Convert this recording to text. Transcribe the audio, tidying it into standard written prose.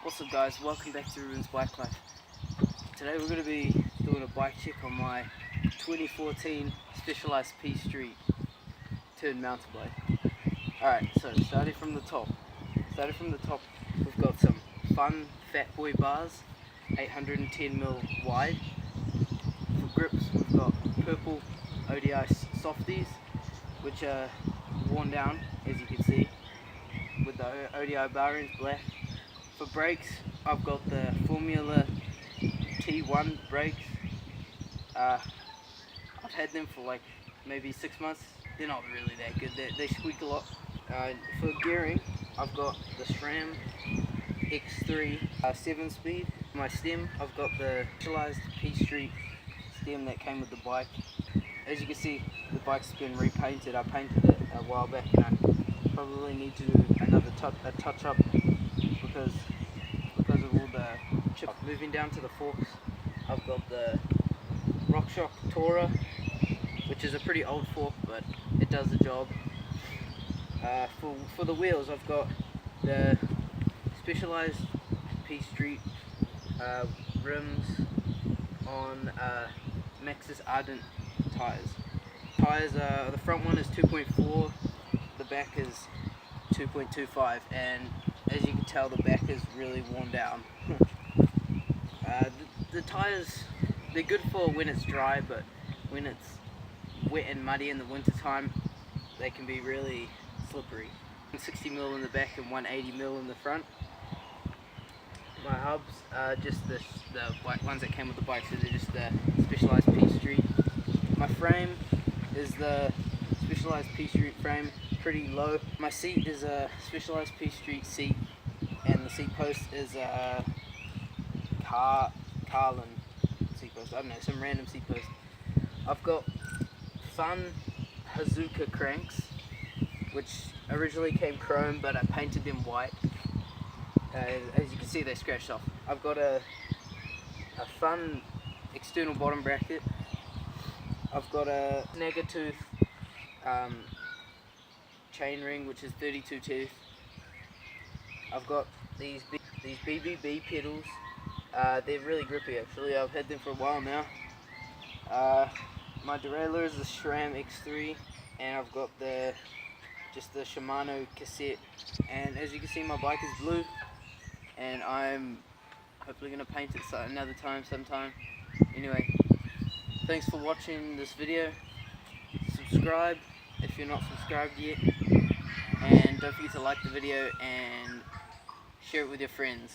What's up guys, welcome back to Ruben's Bike Life. Today we're going to be doing a bike check on my 2014 Specialized P Street Turn mountain bike. Alright, so starting from the top, we've got some fun Fat Boy bars, 810mm wide. For grips we've got purple ODI softies, which are worn down as you can see, with the ODI bar ends black. For brakes, I've got the Formula T1 brakes. I've had them for like maybe 6 months. They're not really that good. They squeak a lot. For gearing, I've got the SRAM X3 7-speed. My stem, I've got the Specialized P Street stem that came with the bike. As you can see, the bike's been repainted. I painted it a while back, and I probably need to do another touch up because of all the chip. Moving down to the forks, I've got the RockShox Tourer, which is a pretty old fork, but it does the job. For the wheels, I've got the Specialized P Street rims on Maxxis Ardent tires. The front one is 2.4, the back is 2.25, and as you can tell, the back is really worn down. The tires, they're good for when it's dry, but when it's wet and muddy in the winter time, they can be really slippery. 60mm in the back and 180mm in the front. My hubs are just the ones that came with the bike, so they're just the Specialized P Street. My frame is the Specialized P Street frame, pretty low. My seat is a Specialized P Street seat, and the seat post is a Carlin seat post. I don't know, some random seat post. I've got fun Hazuka cranks, which originally came chrome, but I painted them white. As you can see, they scratched off. I've got a fun external bottom bracket. I've got a Snaggletooth chain ring, which is 32 teeth. I've got these BBB pedals. They're really grippy actually. I've had them for a while now. My derailleur is the SRAM X3, and I've got just the Shimano cassette. And as you can see, my bike is blue, and I'm hopefully going to paint it another time sometime. Anyway, thanks for watching this video. Subscribe if you're not subscribed yet, and don't forget to like the video and share it with your friends.